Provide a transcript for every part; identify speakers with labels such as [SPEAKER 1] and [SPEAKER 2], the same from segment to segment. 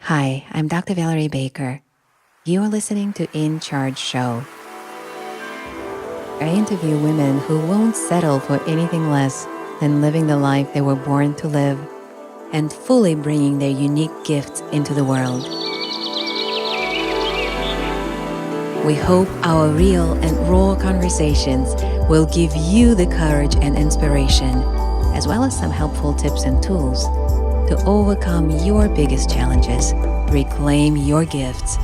[SPEAKER 1] Hi, I'm Dr. Valerie Baker. You are listening to In Charge Show. I interview women who won't settle for anything less than living the life they were born to live and fully bringing their unique gifts into the world. We hope our real and raw conversations will give you the courage and inspiration, as well as some helpful tips and tools to overcome your biggest challenges, reclaim your gifts,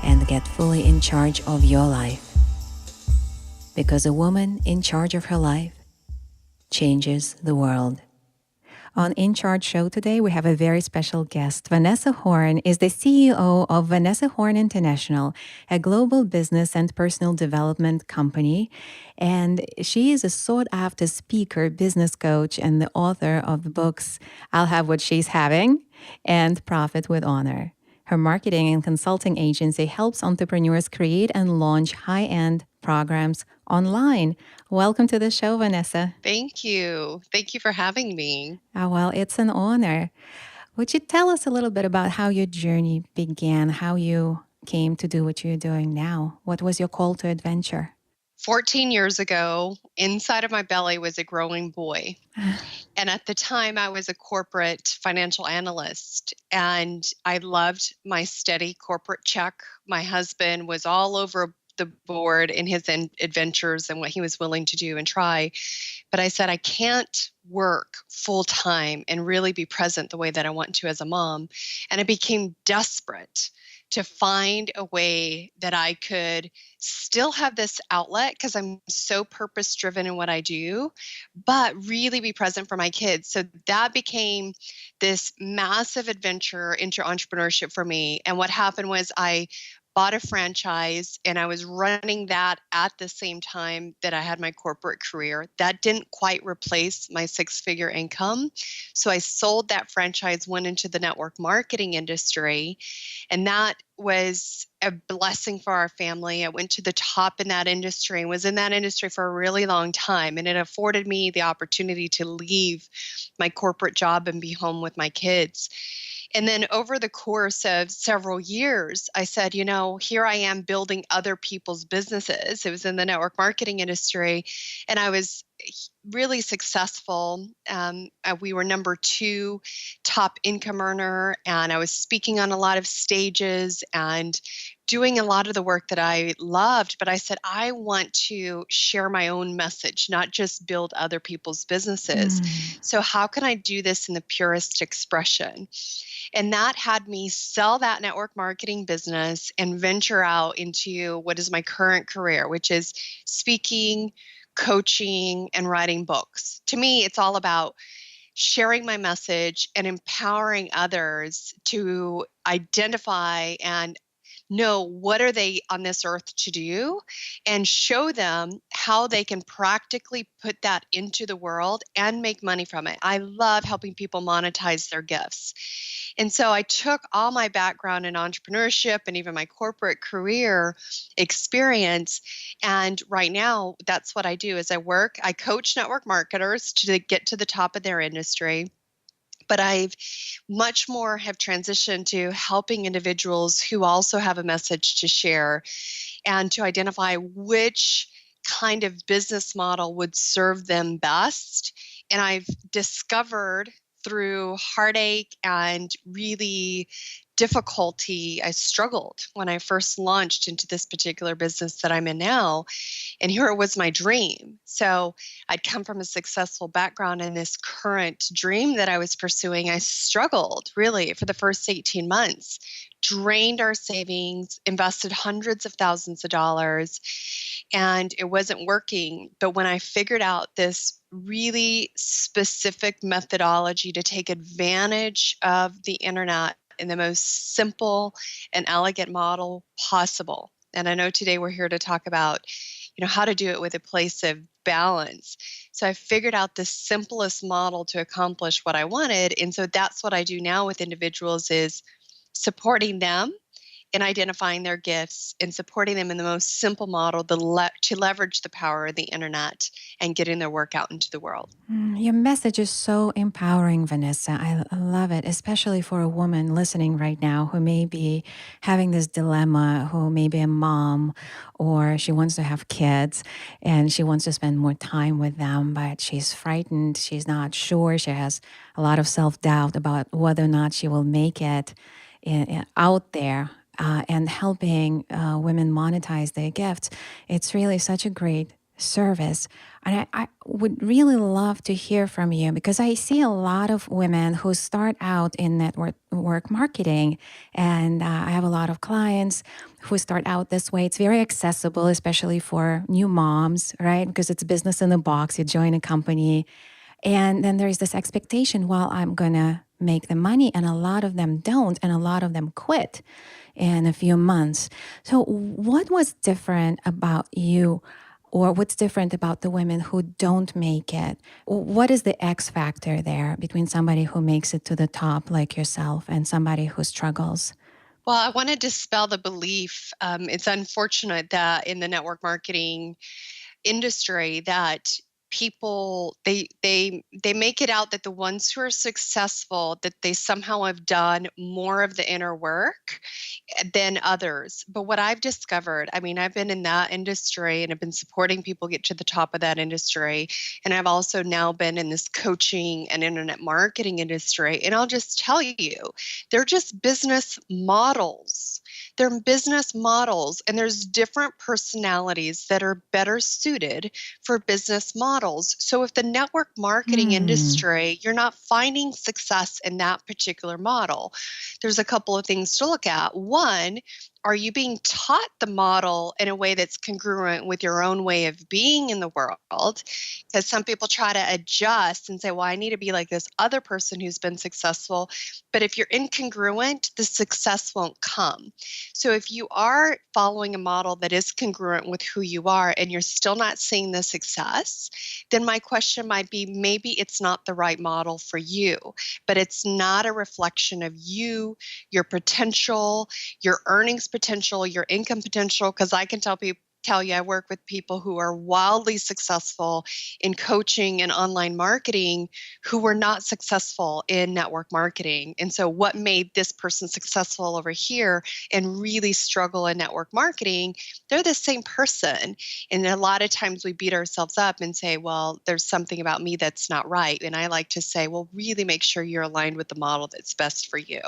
[SPEAKER 1] and get fully in charge of your life. Because a woman in charge of her life changes the world. On In Charge Show today, we have a very special guest. Vanessa Horn is the CEO of Vanessa Horn International, a global business and personal development company. And she is a sought-after speaker, business coach, and the author of the books I'll Have What She's Having and Profit with Honor. Her marketing and consulting agency helps entrepreneurs create and launch high-end programs online. Welcome to the show, Vanessa.
[SPEAKER 2] Thank you. Thank you for having me.
[SPEAKER 1] Oh, well, it's an honor. Would you tell us a little bit about how your journey began, how you came to do what you're doing now? What was your call to adventure?
[SPEAKER 2] 14 years ago, inside of my belly was a growing boy. And at the time, I was a corporate financial analyst, and I loved my steady corporate check. My husband was all over the board in his adventures and what he was willing to do and try. But I said, I can't work full time and really be present the way that I want to as a mom. And I became desperate to find a way that I could still have this outlet because I'm so purpose driven in what I do, but really be present for my kids. So that became this massive adventure into entrepreneurship for me. And what happened was I bought a franchise and I was running that at the same time that I had my corporate career. That didn't quite replace my six-figure income. So I sold that franchise, went into the network marketing industry, and that was a blessing for our family. I went to the top in that industry and was in that industry for a really long time. And it afforded me the opportunity to leave my corporate job and be home with my kids. And then over the course of several years, I said, here I am building other people's businesses. It was in the network marketing industry, and I was really successful. We were number 2 top income earner, and I was speaking on a lot of stages and doing a lot of the work that I loved. But I said, I want to share my own message, not just build other people's businesses. So how can I do this in the purest expression? And that had me sell that network marketing business and venture out into what is my current career, which is speaking, coaching, and writing books. To me, it's all about sharing my message and empowering others to identify and know what are they on this earth to do and show them how they can practically put that into the world and make money from it. I love helping people monetize their gifts. And so I took all my background in entrepreneurship and even my corporate career experience. And right now, that's what I do is I coach network marketers to get to the top of their industry. But I've much more have transitioned to helping individuals who also have a message to share and to identify which kind of business model would serve them best. And I've discovered through heartache and really difficulty, I struggled when I first launched into this particular business that I'm in now. And here it was my dream. So I'd come from a successful background in this current dream that I was pursuing. I struggled really for the first 18 months, drained our savings, invested hundreds of thousands of dollars, and it wasn't working. But when I figured out this really specific methodology to take advantage of the internet in the most simple and elegant model possible. And I know today we're here to talk about, how to do it with a place of balance. So I figured out the simplest model to accomplish what I wanted. And so that's what I do now with individuals is supporting them in identifying their gifts and supporting them in the most simple model to leverage the power of the internet and getting their work out into the world.
[SPEAKER 1] Your message is so empowering, Vanessa. I love it, especially for a woman listening right now who may be having this dilemma, who may be a mom or she wants to have kids and she wants to spend more time with them, but she's frightened. She's not sure. She has a lot of self doubt about whether or not she will make it out there. And helping women monetize their gifts. It's really such a great service. And I would really love to hear from you because I see a lot of women who start out in network marketing. And I have a lot of clients who start out this way. It's very accessible, especially for new moms, right? Because it's business in the box. You join a company. And then there's this expectation, well, I'm going to make the money. And a lot of them don't. And a lot of them quit in a few months. So, what was different about you, or what's different about the women who don't make it? What is the X factor there between somebody who makes it to the top, like yourself, and somebody who struggles?
[SPEAKER 2] Well, I want to dispel the belief. It's unfortunate that in the network marketing industry that people they make it out that the ones who are successful, that they somehow have done more of the inner work than others. But what I've discovered, I mean, I've been in that industry and have been supporting people get to the top of that industry, and I've also now been in this coaching and internet marketing industry, and I'll just tell you, they're just business models. They're business models, and there's different personalities that are better suited for business models. So if the network marketing industry, you're not finding success in that particular model, there's a couple of things to look at. One, are you being taught the model in a way that's congruent with your own way of being in the world? Because some people try to adjust and say, well, I need to be like this other person who's been successful. But if you're incongruent, the success won't come. So if you are following a model that is congruent with who you are and you're still not seeing the success, then my question might be, maybe it's not the right model for you, but it's not a reflection of you, your potential, your earnings potential, your income potential, because I can tell you, I work with people who are wildly successful in coaching and online marketing who were not successful in network marketing. And so what made this person successful over here and really struggle in network marketing, they're the same person. And a lot of times we beat ourselves up and say, well, there's something about me that's not right. And I like to say, well, really make sure you're aligned with the model that's best for you.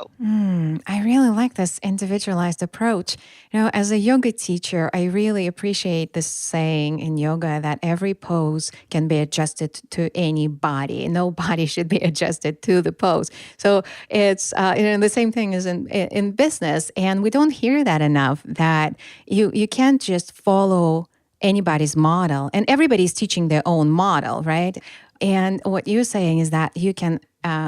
[SPEAKER 1] I really like this individualized approach. You know, as a yoga teacher, I really appreciate this saying in yoga that every pose can be adjusted to any body. No body should be adjusted to the pose. So it's the same thing as in business, and we don't hear that enough. That you can't just follow anybody's model, and everybody's teaching their own model, right? And what you're saying is that you can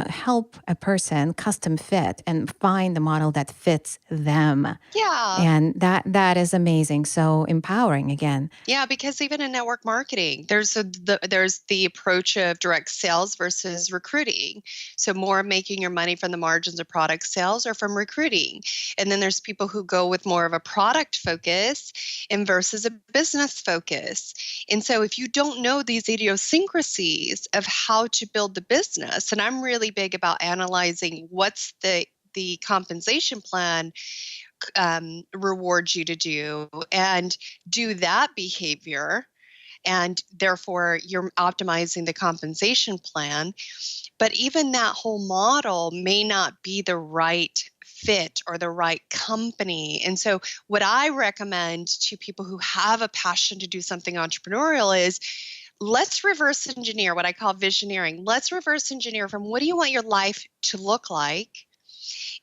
[SPEAKER 1] help a person custom fit and find the model that fits them.
[SPEAKER 2] Yeah.
[SPEAKER 1] And that is amazing. So empowering again.
[SPEAKER 2] Yeah, because even in network marketing, there's the approach of direct sales versus recruiting. So more making your money from the margins of product sales or from recruiting. And then there's people who go with more of a product focus and versus a business focus. And so if you don't know these idiosyncrasies of how to build the business, and I'm really big about analyzing what's the compensation plan rewards you to do, and do that behavior, and therefore you're optimizing the compensation plan. But even that whole model may not be the right fit or the right company. And so what I recommend to people who have a passion to do something entrepreneurial is, let's reverse engineer, what I call visioneering. Let's reverse engineer from what do you want your life to look like?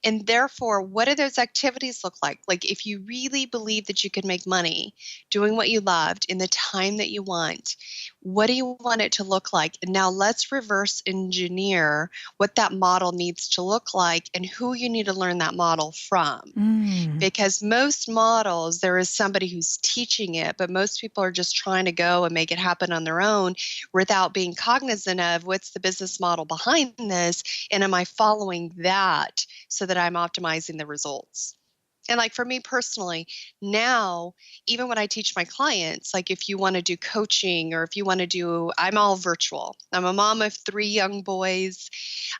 [SPEAKER 2] And therefore, what do those activities look like? Like, if you really believe that you could make money doing what you loved in the time that you want, what do you want it to look like? And now let's reverse engineer what that model needs to look like and who you need to learn that model from. Because most models, there is somebody who's teaching it, but most people are just trying to go and make it happen on their own without being cognizant of what's the business model behind this, and am I following that so that I'm optimizing the results? And like for me personally, now, even when I teach my clients, like if you want to do coaching or if you want to do, I'm all virtual. I'm a mom of 3 young boys.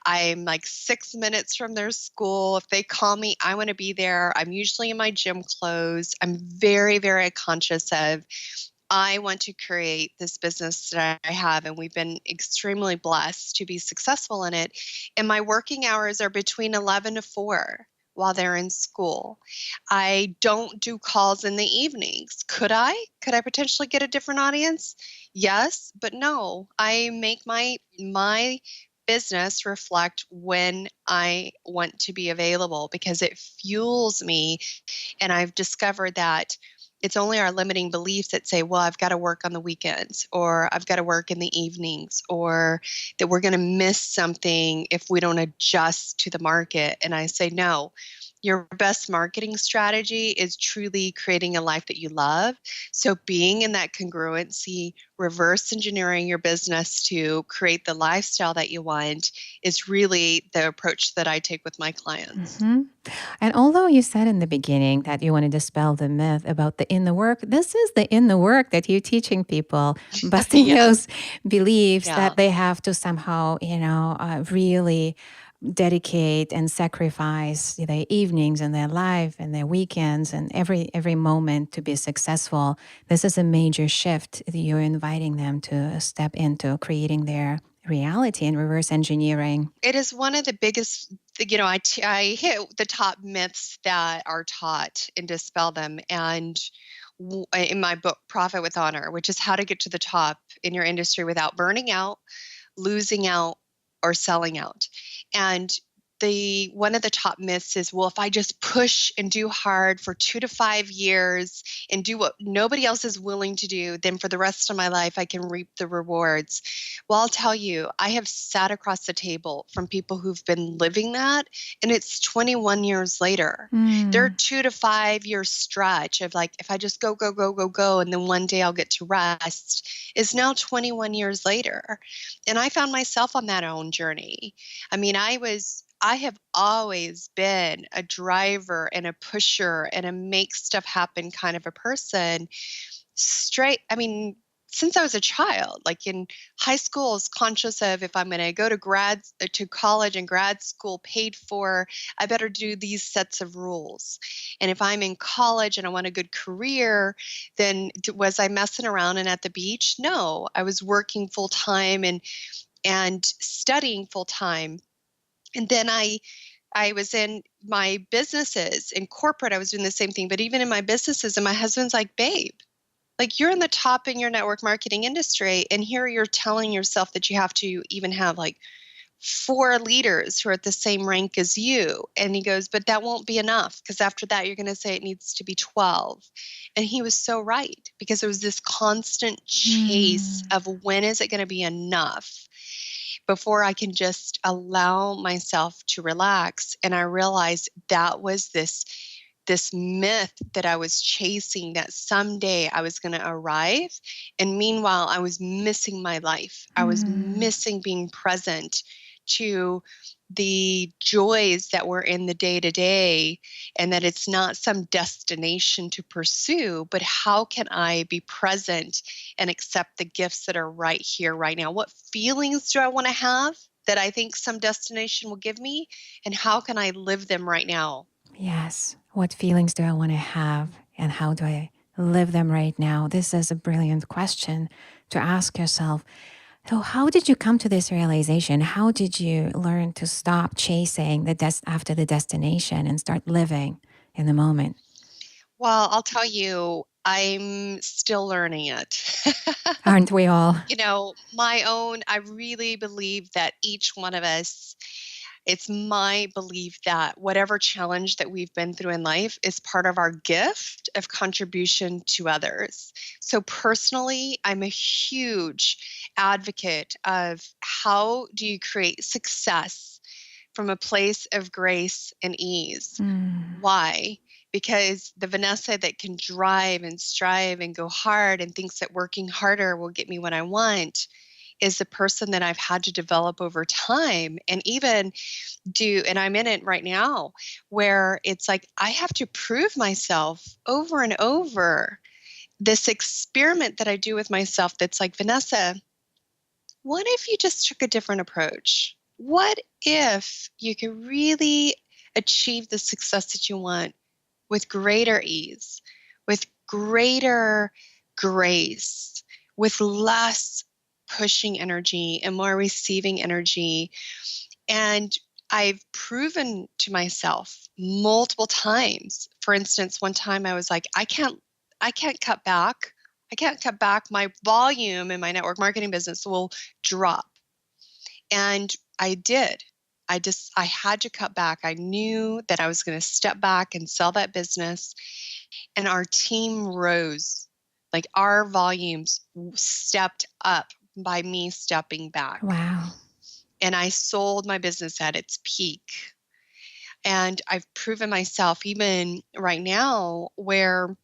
[SPEAKER 2] I'm like 6 minutes from their school. If they call me, I want to be there. I'm usually in my gym clothes. I'm very, very conscious of I want to create this business that I have, and we've been extremely blessed to be successful in it. And my working hours are between 11 to 4 while they're in school. I don't do calls in the evenings. Could I? Could I potentially get a different audience? Yes, but no. I make my business reflect when I want to be available because it fuels me. And I've discovered that it's only our limiting beliefs that say, well, I've got to work on the weekends or I've got to work in the evenings or that we're going to miss something if we don't adjust to the market. And I say, no, your best marketing strategy is truly creating a life that you love. So being in that congruency, reverse engineering your business to create the lifestyle that you want is really the approach that I take with my clients.
[SPEAKER 1] Mm-hmm. And although you said in the beginning that you want to dispel the myth about the inner work, this is the inner work that you're teaching people, busting
[SPEAKER 2] Yes.
[SPEAKER 1] those beliefs
[SPEAKER 2] Yeah.
[SPEAKER 1] that they have to somehow, really dedicate and sacrifice their evenings and their life and their weekends and every moment to be successful. This is a major shift that you're inviting them to step into creating their reality and reverse engineering.
[SPEAKER 2] It is one of the biggest, I hit the top myths that are taught and dispel them. And in my book, Profit with Honor, which is how to get to the top in your industry without burning out, losing out, or selling out. And the one of the top myths is, well, if I just push and do hard for 2 to 5 years and do what nobody else is willing to do, then for the rest of my life I can reap the rewards. Well, I'll tell you, I have sat across the table from people who've been living that, and it's 21 years later. Their
[SPEAKER 1] Mm.
[SPEAKER 2] 2 to 5 year stretch of like, if I just go, go, go, go, go, and then one day I'll get to rest is now 21 years later. And I found myself on that own journey. I mean, I have always been a driver and a pusher and a make stuff happen kind of a person. Since I was a child, like in high school, I was conscious of if I'm going to go to college and grad school paid for, I better do these sets of rules. And if I'm in college and I want a good career, then was I messing around and at the beach? No, I was working full time and studying full time. And then I was in my businesses in corporate, I was doing the same thing, but even in my businesses, and my husband's like, babe, like you're in the top in your network marketing industry, and here you're telling yourself that you have to even have like 4 leaders who are at the same rank as you. And he goes, but that won't be enough because after that, you're going to say it needs to be 12. And he was so right because it was this constant chase
[SPEAKER 1] Mm.
[SPEAKER 2] of when is it going to be enough before I can just allow myself to relax. And I realized that was this myth that I was chasing, that someday I was going to arrive. And meanwhile, I was missing my life. I was
[SPEAKER 1] Mm.
[SPEAKER 2] missing being present to the joys that were in the day to day, and that it's not some destination to pursue, but how can I be present and accept the gifts that are right here, right now? What feelings do I want to have that I think some destination will give me? And how can I live them right now?
[SPEAKER 1] Yes. What feelings do I want to have and how do I live them right now? This is a brilliant question to ask yourself. So, how did you come to this realization? How did you learn to stop chasing after the destination and start living in the moment?
[SPEAKER 2] Well, I'll tell you, I'm still learning it.
[SPEAKER 1] Aren't we all?
[SPEAKER 2] I really believe that each one of us, it's my belief that whatever challenge that we've been through in life is part of our gift of contribution to others. So personally, I'm a huge advocate of how do you create success from a place of grace and ease.
[SPEAKER 1] Mm.
[SPEAKER 2] Why? Because the Vanessa that can drive and strive and go hard and thinks that working harder will get me what I want is the person that I've had to develop over time, and even and I'm in it right now, where it's like I have to prove myself over and over. This experiment that I do with myself that's like, Vanessa, what if you just took a different approach? What if you could really achieve the success that you want with greater ease, with greater grace, with less pushing energy and more receiving energy? And I've proven to myself multiple times. For instance, one time I was like, I can't cut back. I can't cut back. My volume in my network marketing business will drop. And I did. I had to cut back. I knew that I was going to step back and sell that business. And our team rose. Like our volumes stepped up by me stepping back.
[SPEAKER 1] Wow.
[SPEAKER 2] And I sold my business at its peak. And I've proven myself even right now where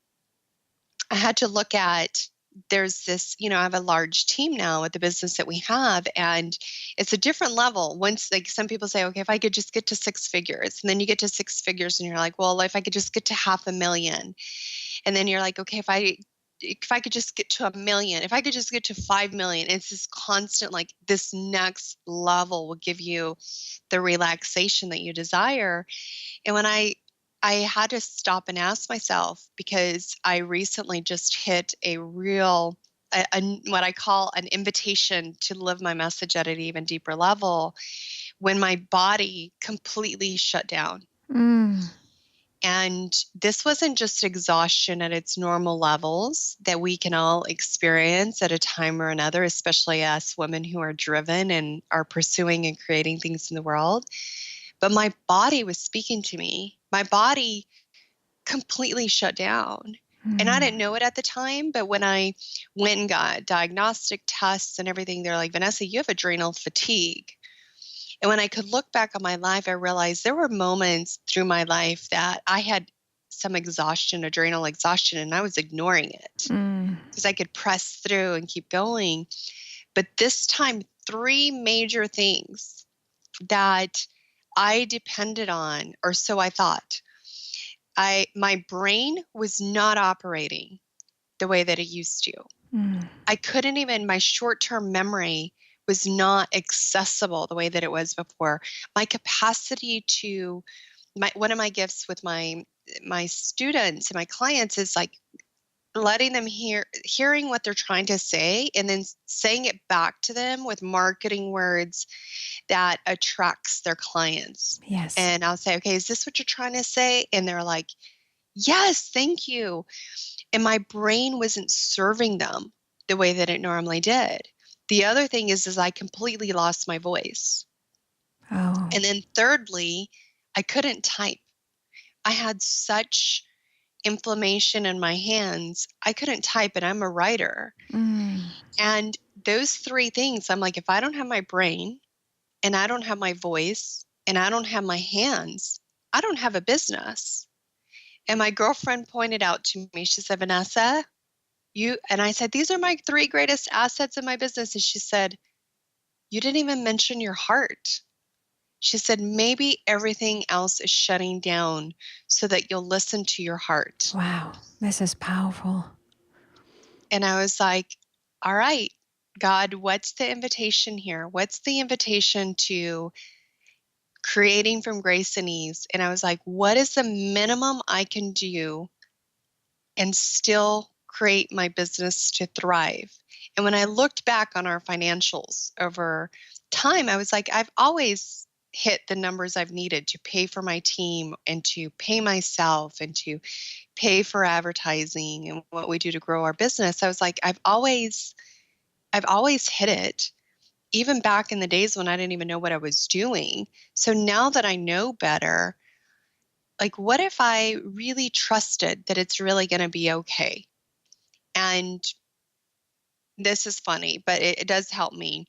[SPEAKER 2] I had to look at, there's this, I have a large team now with the business that we have, and it's a different level. Once, like some people say, okay, if I could just get to 6 figures, and then you get to 6 figures and you're like, well, if I could just get to $500,000, and then you're like, okay, if I could just get to $1 million, if I could just get to 5 million, it's this constant, like this next level will give you the relaxation that you desire. And when I had to stop and ask myself, because I recently just hit a real, what I call an invitation to live my message at an even deeper level, when my body completely shut down. And this wasn't just exhaustion at its normal levels that we can all experience at a time or another, especially us women who are driven and are pursuing and creating things in the world. But my body was speaking to me. My body completely shut down. And I didn't know it at the time, but when I went and got diagnostic tests and everything, they're like, Vanessa, you have adrenal fatigue. And when I could look back on my life, I realized there were moments through my life that I had some exhaustion, adrenal exhaustion, and I was ignoring it because I could press through and keep going. But this time, 3 major things that I depended on, or so I thought. My brain was not operating the way that it used to. I couldn't even, my short-term memory was not accessible the way that it was before. My capacity to, one of my gifts with my students and my clients is like letting them hearing what they're trying to say, and then saying it back to them with marketing words that attracts their clients.
[SPEAKER 1] Yes.
[SPEAKER 2] And I'll say, okay, is this what you're trying to say? And they're like, yes, thank you. And my brain wasn't serving them the way that it normally did. The other thing is I completely lost my voice.
[SPEAKER 1] Oh.
[SPEAKER 2] And then thirdly, I couldn't type. I had such inflammation in my hands. I couldn't type, and I'm a writer. And those 3 things, I'm like, if I don't have my brain, and I don't have my voice, and I don't have my hands, I don't have a business. And my girlfriend pointed out to me, she said, Vanessa, and I said, these are my 3 greatest assets in my business. And she said, you didn't even mention your heart. She said, maybe everything else is shutting down so that you'll listen to your heart.
[SPEAKER 1] Wow, this is powerful.
[SPEAKER 2] And I was like, all right, God, what's the invitation here? What's the invitation to creating from grace and ease? And I was like, what is the minimum I can do and still create my business to thrive? And when I looked back on our financials over time, I was like, I've always hit the numbers I've needed to pay for my team and to pay myself and to pay for advertising and what we do to grow our business. I was like, I've always hit it, even back in the days when I didn't even know what I was doing. So now that I know better, like, what if I really trusted that it's really going to be okay? And this is funny, but it does help me.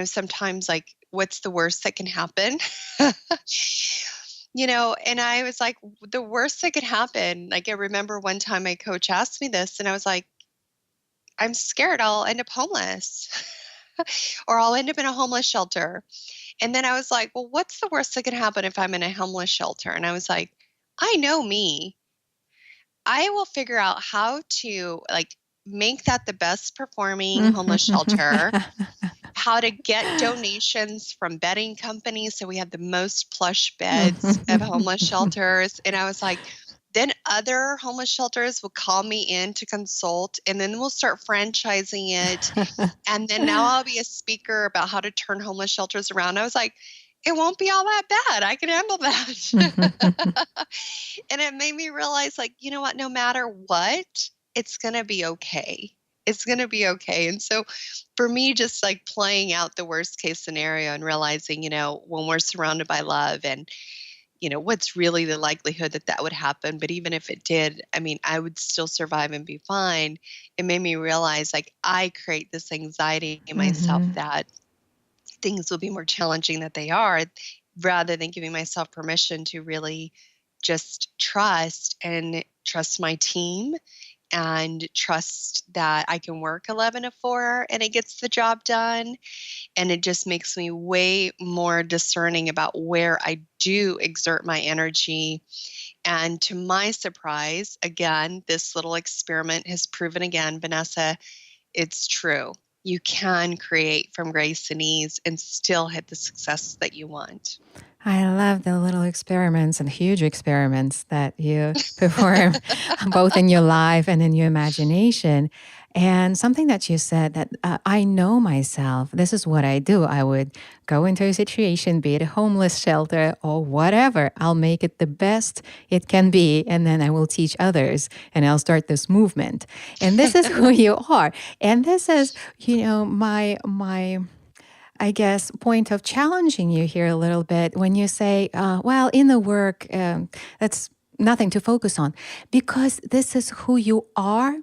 [SPEAKER 2] Sometimes, like, what's the worst that can happen? And I was like, the worst that could happen. Like, I remember one time my coach asked me this, and I was like, I'm scared I'll end up homeless. or I'll end up in a homeless shelter. And then I was like, well, what's the worst that can happen if I'm in a homeless shelter? And I was like, I know me. I will figure out how to like make that the best performing homeless shelter, how to get donations from bedding companies so we have the most plush beds of homeless shelters. And I was like, then other homeless shelters will call me in to consult, and then we'll start franchising it. And then now I'll be a speaker about how to turn homeless shelters around. I was like, it won't be all that bad. I can handle that. And it made me realize, like, you know what? No matter what, it's going to be okay. It's going to be okay. And so for me, just like playing out the worst case scenario and realizing, when we're surrounded by love and, what's really the likelihood that that would happen. But even if it did, I mean, I would still survive and be fine. It made me realize, like, I create this anxiety in myself that things will be more challenging than they are, rather than giving myself permission to really just trust my team and trust that I can work 11 to 4 and it gets the job done. And it just makes me way more discerning about where I do exert my energy. And to my surprise, again, this little experiment has proven again, Vanessa, it's true. You can create from grace and ease and still hit the success that you want.
[SPEAKER 1] I love the little experiments and huge experiments that you perform both in your life and in your imagination. And something that you said that I know myself, this is what I do. I would go into a situation, be it a homeless shelter or whatever. I'll make it the best it can be. And then I will teach others and I'll start this movement. And this is who you are. And this is, my I guess, point of challenging you here a little bit when you say, well, in the work, that's nothing to focus on. Because this is who you are.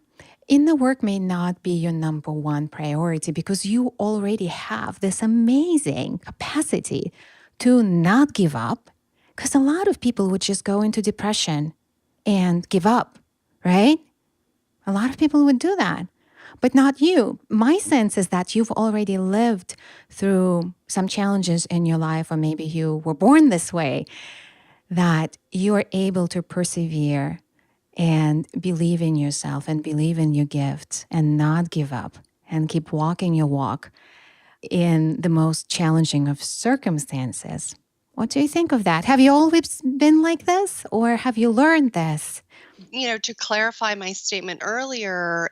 [SPEAKER 1] In the work may not be your number one priority because you already have this amazing capacity to not give up. Because a lot of people would just go into depression and give up, right? A lot of people would do that. But not you. My sense is that you've already lived through some challenges in your life, or maybe you were born this way, that you are able to persevere and believe in yourself and believe in your gifts and not give up and keep walking your walk in the most challenging of circumstances. What do you think of that? Have you always been like this, or have you learned this?
[SPEAKER 2] To clarify my statement earlier,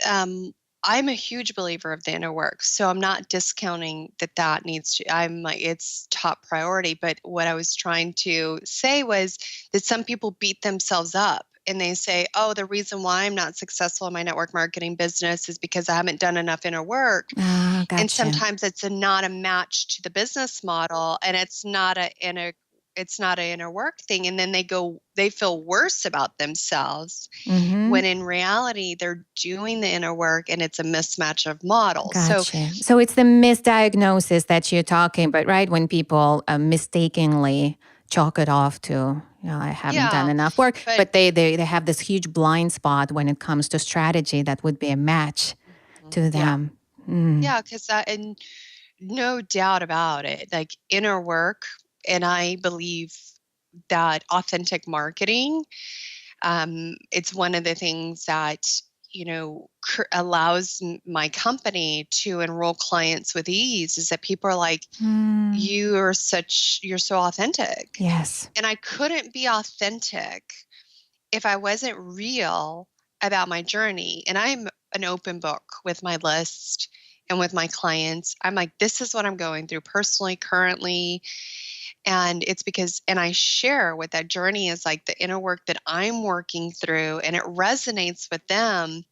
[SPEAKER 2] I'm a huge believer of the inner work. So I'm not discounting that needs to, it's top priority. But what I was trying to say was that some people beat themselves up and they say, oh, the reason why I'm not successful in my network marketing business is because I haven't done enough inner work.
[SPEAKER 1] Gotcha.
[SPEAKER 2] And sometimes it's not a match to the business model, and it's not an inner work thing. And then they feel worse about themselves when in reality, they're doing the inner work and it's a mismatch of models.
[SPEAKER 1] Gotcha. So it's the misdiagnosis that you're talking about, right? When people mistakenly chalk it off to, I haven't done enough work, but they have this huge blind spot when it comes to strategy that would be a match to them.
[SPEAKER 2] Yeah, because and no doubt about it, like inner work, and I believe that authentic marketing, it's one of the things that allows my company to enroll clients with ease, is that people are like, you're so authentic.
[SPEAKER 1] Yes.
[SPEAKER 2] And I couldn't be authentic if I wasn't real about my journey. And I'm an open book with my list and with my clients. I'm like, this is what I'm going through personally, currently. And it's because, and I share what that journey is like, the inner work that I'm working through, and it resonates with them.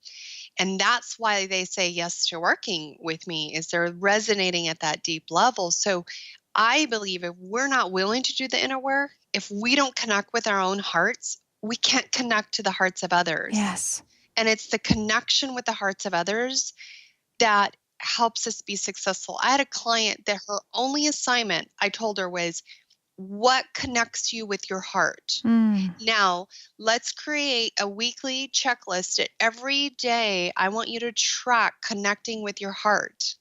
[SPEAKER 2] And that's why they say yes to working with me, is they're resonating at that deep level. So I believe if we're not willing to do the inner work, if we don't connect with our own hearts, we can't connect to the hearts of others.
[SPEAKER 1] Yes.
[SPEAKER 2] And it's the connection with the hearts of others that helps us be successful. I had a client that her only assignment, I told her, was, what connects you with your heart? Now, let's create a weekly checklist. Every day, I want you to track connecting with your heart.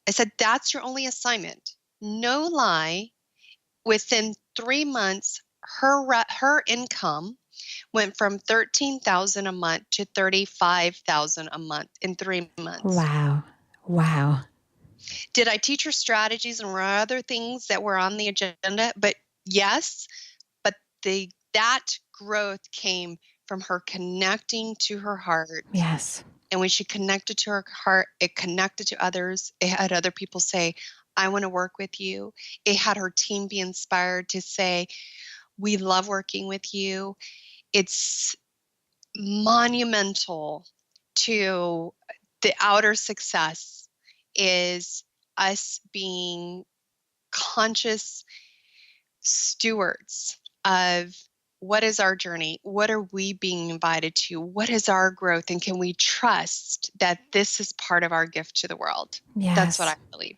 [SPEAKER 2] I said, that's your only assignment. No lie. Within 3 months, her income went from 13,000 a month to 35,000 a month in 3 months.
[SPEAKER 1] Wow. Wow.
[SPEAKER 2] Did I teach her strategies and other things that were on the agenda? But yes, but that growth came from her connecting to her heart.
[SPEAKER 1] Yes.
[SPEAKER 2] And when she connected to her heart, it connected to others. It had other people say, I want to work with you. It had her team be inspired to say, we love working with you. It's monumental to the outer success is us being conscious stewards of what is our journey? What are we being invited to? What is our growth? And can we trust that this is part of our gift to the world? That's what I
[SPEAKER 1] Yes.
[SPEAKER 2] believe.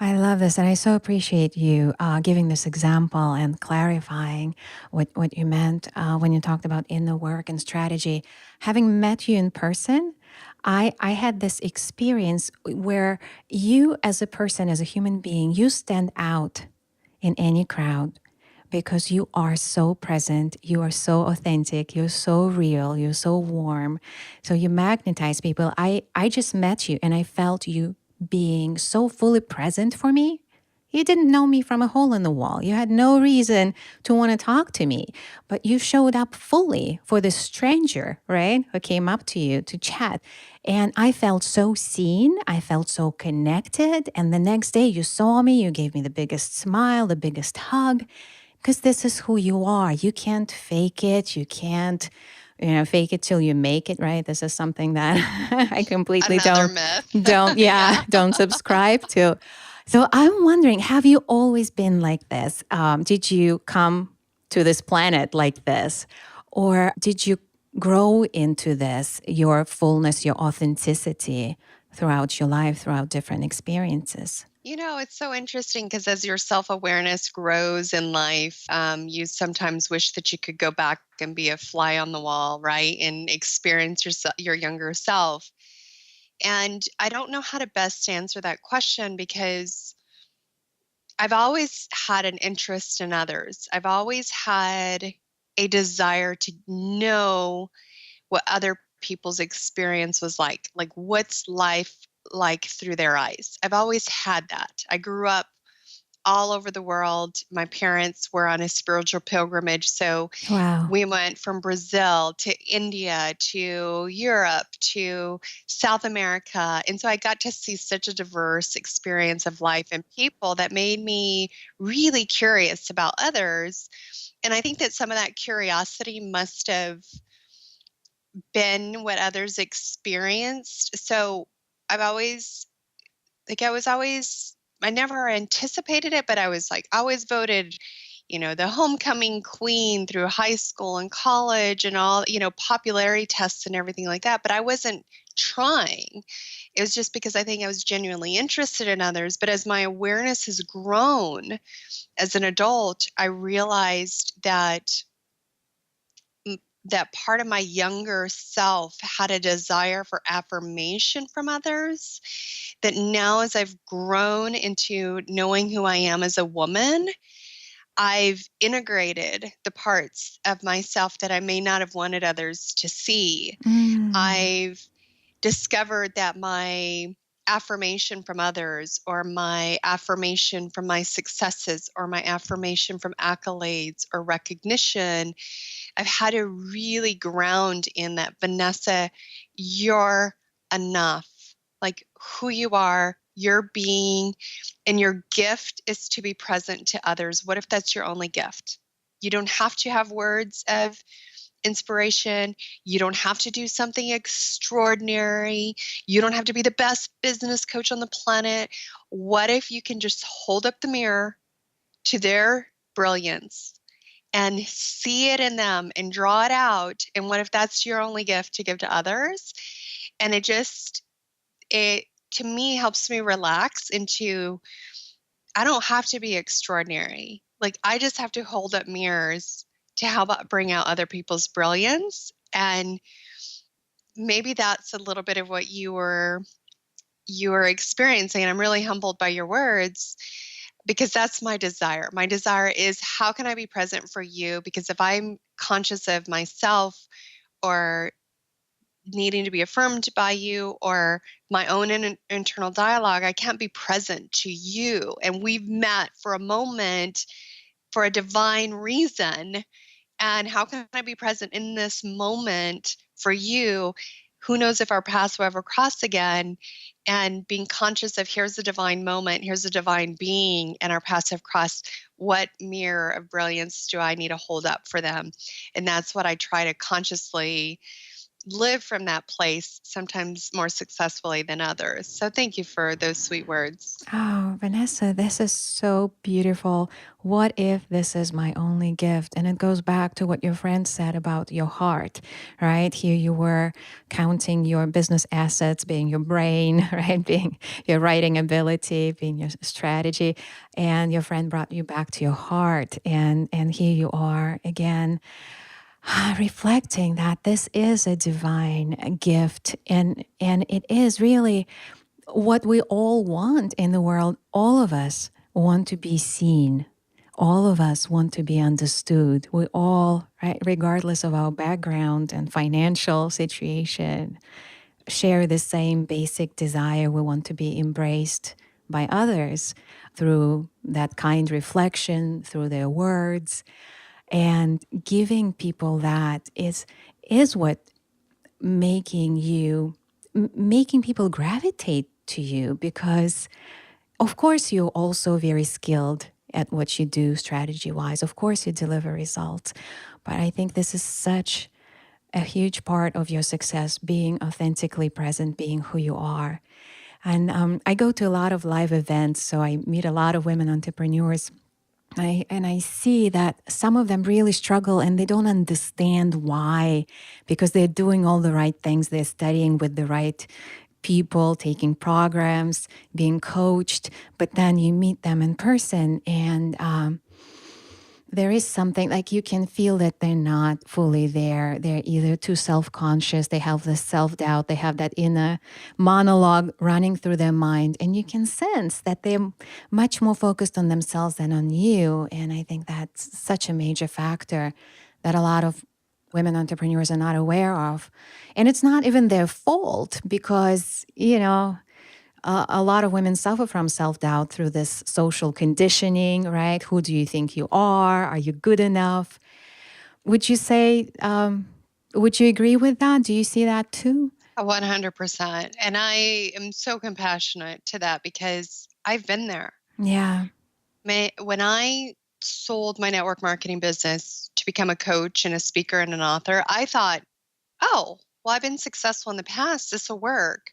[SPEAKER 1] I love this, and I so appreciate you giving this example and clarifying what you meant when you talked about inner work and strategy. Having met you in person, I had this experience where you, as a person, as a human being, you stand out in any crowd because you are so present, you are so authentic, you're so real, you're so warm. So you magnetize people. I just met you and I felt you being so fully present for me. You didn't know me from a hole in the wall. You had no reason to want to talk to me, but you showed up fully for the stranger, right? Who came up to you to chat. And I felt so seen. I felt so connected. And the next day you saw me, you gave me the biggest smile, the biggest hug, because this is who you are. You can't fake it. You can't, fake it till you make it, right? This is something that I completely
[SPEAKER 2] Another myth.
[SPEAKER 1] yeah, don't subscribe to. So I'm wondering, have you always been like this? Did you come to this planet like this? Or did you grow into this, your fullness, your authenticity throughout your life, throughout different experiences?
[SPEAKER 2] It's so interesting because as your self-awareness grows in life, you sometimes wish that you could go back and be a fly on the wall, right? And experience your younger self. And I don't know how to best answer that question because I've always had an interest in others. I've always had a desire to know what other people's experience was like what's life like through their eyes. I've always had that. I grew up all over the world. My parents were on a spiritual pilgrimage. So
[SPEAKER 1] Wow.
[SPEAKER 2] we went from Brazil to India to Europe to South America. And so I got to see such a diverse experience of life and people that made me really curious about others. And I think that some of that curiosity must have been what others experienced. So I've always, I never anticipated it, but I was like, always voted, the homecoming queen through high school and college and all, popularity tests and everything like that. But I wasn't trying. It was just because I think I was genuinely interested in others. But as my awareness has grown as an adult, I realized that part of my younger self had a desire for affirmation from others, that now as I've grown into knowing who I am as a woman, I've integrated the parts of myself that I may not have wanted others to see.
[SPEAKER 1] Mm.
[SPEAKER 2] I've discovered that my affirmation from others, or my affirmation from my successes, or my affirmation from accolades or recognition, I've had to really ground in that, Vanessa, you're enough. Like who you are, your being, and your gift is to be present to others. What if that's your only gift? You don't have to have words of inspiration. You don't have to do something extraordinary. You don't have to be the best business coach on the planet. What if you can just hold up the mirror to their brilliance and see it in them and draw it out? And what if that's your only gift to give to others? And it to me helps me relax into, I don't have to be extraordinary. Like I just have to hold up mirrors to help bring out other people's brilliance. And maybe that's a little bit of what you were you are experiencing. And I'm really humbled by your words, because that's my desire. My desire is, how can I be present for you? Because if I'm conscious of myself, or needing to be affirmed by you, or my own internal dialogue, I can't be present to you. And we've met for a moment for a divine reason. And how can I be present in this moment for you? Who knows if our paths will ever cross again? And being conscious of, here's a divine moment, here's a divine being, and our paths have crossed. What mirror of brilliance do I need to hold up for them? And that's what I try to consciously live from, that place, sometimes more successfully than others. So thank you for those sweet words.
[SPEAKER 1] Oh, Vanessa, this is so beautiful. What if this is my only gift? And it goes back to what your friend said about your heart, right? Here you were counting your business assets, being your brain, right? Being your writing ability, being your strategy. And your friend brought you back to your heart. And here you are again, reflecting that this is a divine gift. And it is really what we all want in the world. All of us want to be seen. All of us want to be understood. We all, right, regardless of our background and financial situation, share the same basic desire. We want to be embraced by others through that kind reflection, through their words. And giving people that is what making people gravitate to you, because of course you're also very skilled at what you do strategy wise. Of course you deliver results, but I think this is such a huge part of your success, being authentically present, being who you are. And I go to a lot of live events, so I meet a lot of women entrepreneurs. I see that some of them really struggle and they don't understand why, because they're doing all the right things. They're studying with the right people, taking programs, being coached, but then you meet them in person and there is something like you can feel that they're not fully there. They're either too self-conscious, they have this self-doubt, they have that inner monologue running through their mind, and you can sense that they're much more focused on themselves than on you. And I think that's such a major factor that a lot of women entrepreneurs are not aware of. And it's not even their fault, because, a lot of women suffer from self-doubt through this social conditioning, right? Who do you think you are? Are you good enough? Would you say, would you agree with that? Do you see that too?
[SPEAKER 2] 100%. And I am so compassionate to that, because I've been there.
[SPEAKER 1] Yeah.
[SPEAKER 2] When I sold my network marketing business to become a coach and a speaker and an author, I thought, oh, well, I've been successful in the past. This will work.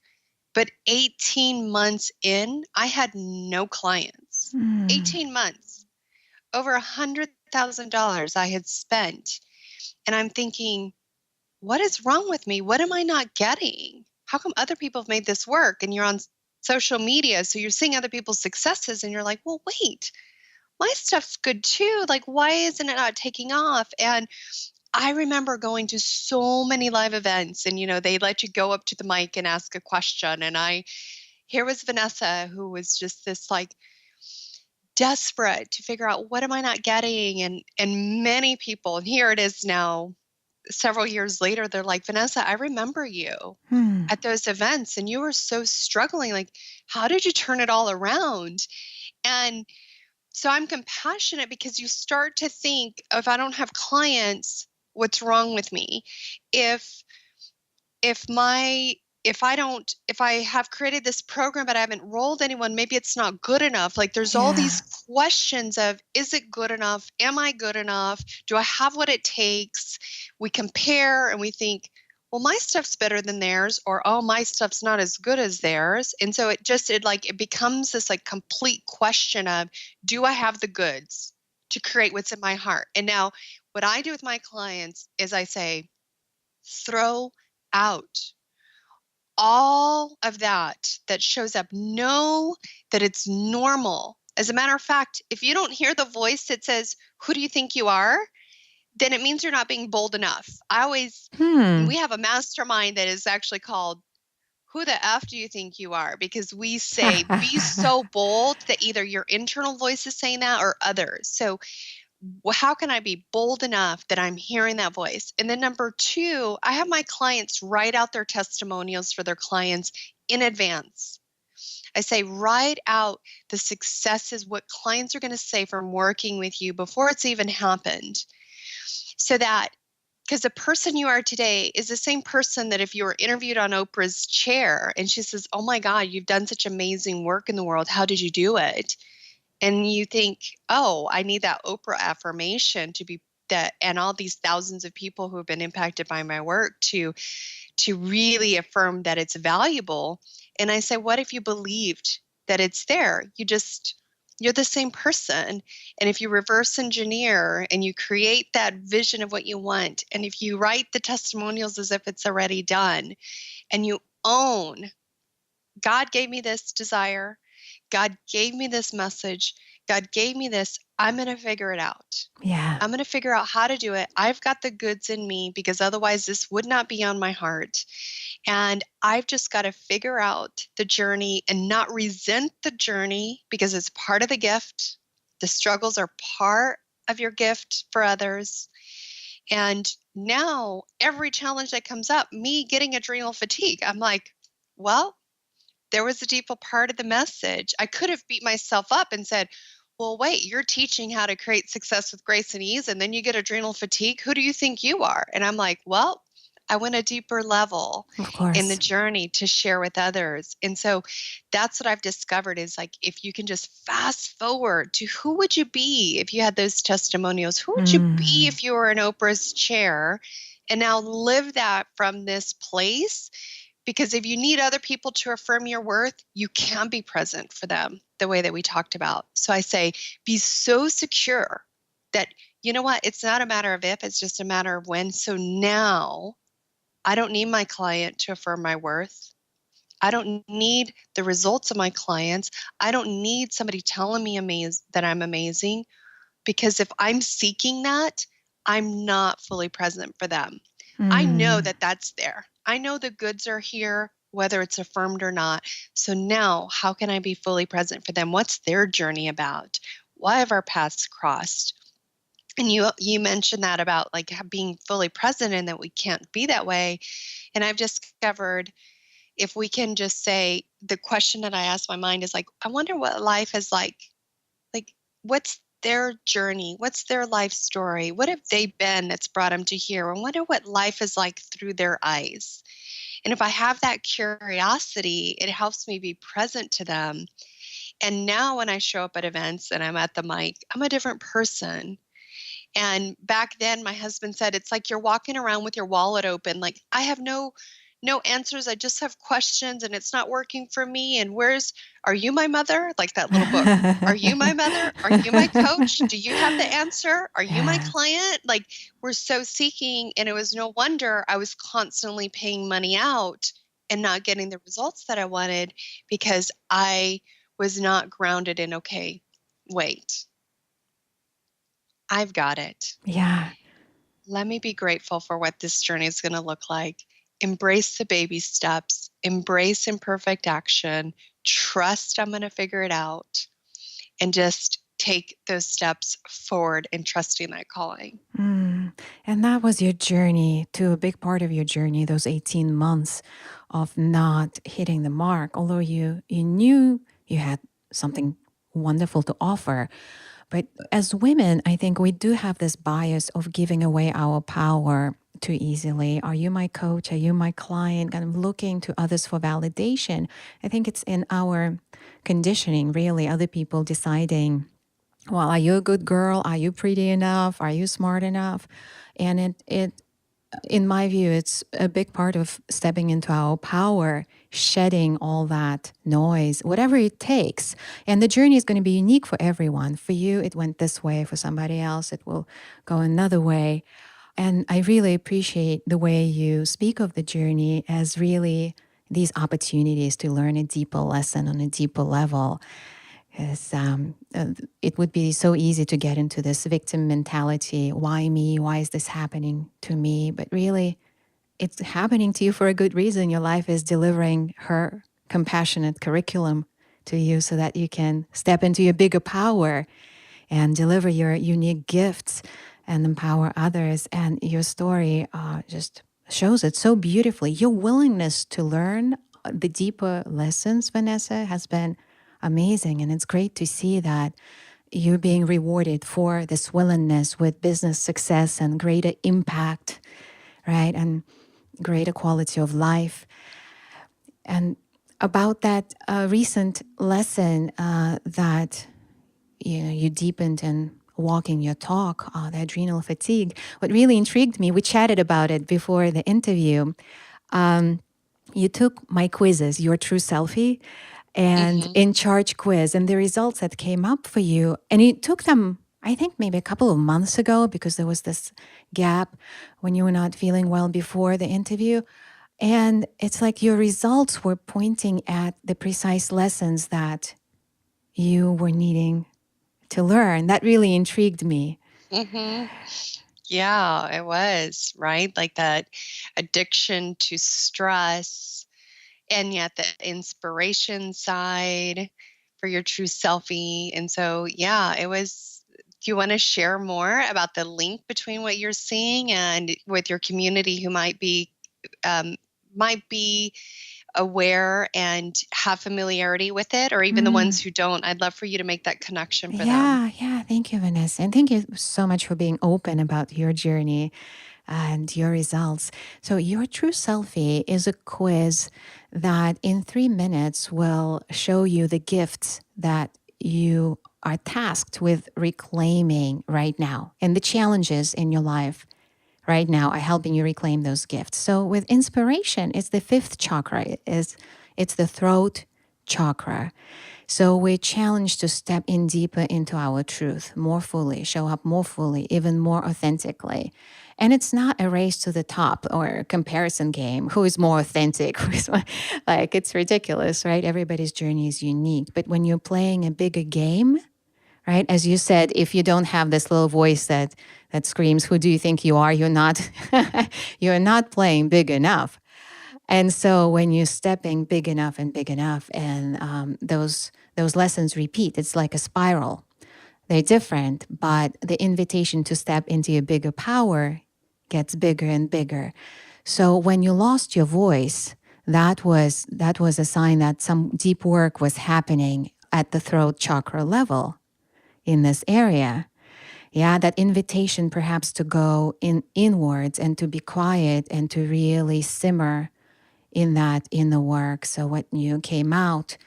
[SPEAKER 2] But 18 months in, I had no clients. 18 months, over $100,000 I had spent. And I'm thinking, what is wrong with me? What am I not getting? How come other people have made this work? And you're on social media, so you're seeing other people's successes and you're like, well, wait, my stuff's good too. Like, why isn't it not taking off? And I remember going to so many live events, and, they let you go up to the mic and ask a question. And here was Vanessa, who was just this like desperate to figure out, what am I not getting? And many people, and here it is now, several years later, they're like, Vanessa, I remember you at those events, and you were so struggling. Like, how did you turn it all around? And so I'm compassionate, because you start to think, if I don't have clients, what's wrong with me? If I have created this program but I haven't enrolled anyone, maybe it's not good enough. Like, there's all these questions of, is it good enough? Am I good enough? Do I have what it takes? We compare and we think, well, my stuff's better than theirs, or, oh, my stuff's not as good as theirs. And so it becomes this like complete question of, do I have the goods to create what's in my heart? And now what I do with my clients is I say, throw out all of that shows up. Know that it's normal. As a matter of fact, if you don't hear the voice that says, who do you think you are? Then it means you're not being bold enough. We have a mastermind that is actually called who the F do you think you are? Because we say, be so bold that either your internal voice is saying that or others. So how can I be bold enough that I'm hearing that voice? And then number two, I have my clients write out their testimonials for their clients in advance. I say, write out the successes, what clients are going to say from working with you before it's even happened. So that, because the person you are today is the same person that if you were interviewed on Oprah's chair and she says, oh my God, you've done such amazing work in the world. How did you do it? And you think, oh, I need that Oprah affirmation to be that, and all these thousands of people who have been impacted by my work to really affirm that it's valuable. And I say, what if you believed that it's there? You're the same person. And if you reverse engineer and you create that vision of what you want, and if you write the testimonials as if it's already done, and you own, God gave me this desire, God gave me this message, God gave me this, I'm going to figure it out.
[SPEAKER 1] Yeah.
[SPEAKER 2] I'm going to figure out how to do it. I've got the goods in me because otherwise this would not be on my heart. And I've just got to figure out the journey and not resent the journey because it's part of the gift. The struggles are part of your gift for others. And now every challenge that comes up, me getting adrenal fatigue, I'm like, well, there was a deeper part of the message. I could have beat myself up and said, well, wait, you're teaching how to create success with grace and ease, and then you get adrenal fatigue. Who do you think you are? And I'm like, well, I went a deeper level
[SPEAKER 1] Of
[SPEAKER 2] in the
[SPEAKER 1] course.
[SPEAKER 2] journey to share with others. And so that's what I've discovered is like, if you can just fast forward to who would you be if you had those testimonials? Who would you be
[SPEAKER 1] Mm.
[SPEAKER 2] if you were in Oprah's chair? And now live that from this place. Because if you need other people to affirm your worth, you can be present for them the way that we talked about. So I say, be so secure that, you know what, it's not a matter of if, it's just a matter of when. So now I don't need my client to affirm my worth. I don't need the results of my clients. I don't need somebody telling me that I'm amazing, because if I'm seeking that, I'm not fully present for them. I know
[SPEAKER 1] Mm.
[SPEAKER 2] that that's there. I know the goods are here, whether it's affirmed or not. So now, how can I be fully present for them? What's their journey about? Why have our paths crossed? And you mentioned that about like being fully present and that we can't be that way. And I've discovered if we can just say, the question that I ask my mind is like, I wonder what life is like. Like, what's their journey? What's their life story? What have they been that's brought them to here? I wonder what life is like through their eyes. And if I have that curiosity, it helps me be present to them. And now when I show up at events and I'm at the mic, I'm a different person. And back then my husband said, it's like you're walking around with your wallet open. Like, I have no answers. I just have questions and it's not working for me. And are you my mother? Like that little book. Are you my mother? Are you my coach? Do you have the answer? Are you my
[SPEAKER 1] Yeah.
[SPEAKER 2] client? Like, we're so seeking. And it was no wonder I was constantly paying money out and not getting the results that I wanted because I was not grounded in, okay, wait, I've got it.
[SPEAKER 1] Yeah.
[SPEAKER 2] Let me be grateful for what this journey is going to look like. Embrace the baby steps, embrace imperfect action, trust I'm going to figure it out, and just take those steps forward in trusting that calling.
[SPEAKER 1] Mm. And that was your journey to a big part of your journey, those 18 months of not hitting the mark, although you knew you had something wonderful to offer. But as women, I think we do have this bias of giving away our power too easily. Are you my coach? Are you my client? Kind of looking to others for validation. I think it's in our conditioning, really, other people deciding, well, are you a good girl? Are you pretty enough? Are you smart enough? And in my view, it's a big part of stepping into our power, shedding all that noise, whatever it takes. And the journey is going to be unique for everyone. For you, it went this way. For somebody else, it will go another way. And I really appreciate the way you speak of the journey as really these opportunities to learn a deeper lesson on a deeper level. Because it would be so easy to get into this victim mentality. Why me? Why is this happening to me? But really, it's happening to you for a good reason. Your life is delivering her compassionate curriculum to you so that you can step into your bigger power and deliver your unique gifts and empower others. And your story just shows it so beautifully. Your willingness to learn the deeper lessons, Vanessa, has been amazing. And it's great to see that you're being rewarded for this willingness with business success and greater impact, right? And greater quality of life. And about that recent lesson that you deepened in walking your talk, the adrenal fatigue, what really intrigued me, we chatted about it before the interview. You took my quizzes, your true selfie, and in charge quiz, and the results that came up for you, and you took them, I think maybe a couple of months ago, because there was this gap when you were not feeling well before the interview. And it's like your results were pointing at the precise lessons that you were needing to learn. That really intrigued me.
[SPEAKER 2] Mm-hmm. Yeah, it was, right? Like that addiction to stress, and yet the inspiration side for your true selfie. And so, yeah, it was. Do you want to share more about the link between what you're seeing and with your community who might be aware and have familiarity with it, or even the ones who don't? I'd love for you to make that connection for them.
[SPEAKER 1] Yeah. Thank you, Vanessa. And thank you so much for being open about your journey and your results. So, your true selfie is a quiz that in 3 minutes will show you the gifts that you are tasked with reclaiming right now and the challenges in your life right now are helping you reclaim those gifts. So with inspiration, it's the fifth chakra. It's the throat chakra. So we're challenged to step in deeper into our truth more fully, show up more fully, even more authentically. And it's not a race to the top or a comparison game. Who is more authentic? Like, it's ridiculous, right? Everybody's journey is unique. But when you're playing a bigger game, right? As you said, if you don't have this little voice that screams, "Who do you think you are?" You're not you're not playing big enough. And so when you're stepping big enough, and those lessons repeat, it's like a spiral. They're different, but the invitation to step into your bigger power gets bigger and bigger. So when you lost your voice, that was a sign that some deep work was happening at the throat chakra level in this area. Yeah, that invitation perhaps to go inwards and to be quiet and to really simmer in the work. So when you came out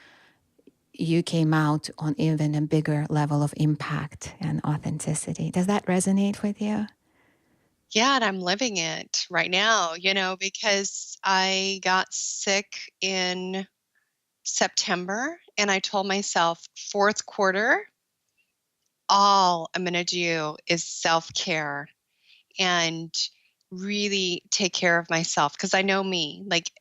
[SPEAKER 1] on even a bigger level of impact and authenticity. Does that resonate with you?
[SPEAKER 2] Yeah, and I'm living it right now, because I got sick in September, and I told myself, fourth quarter, all I'm going to do is self-care and really take care of myself, because I know me. Like,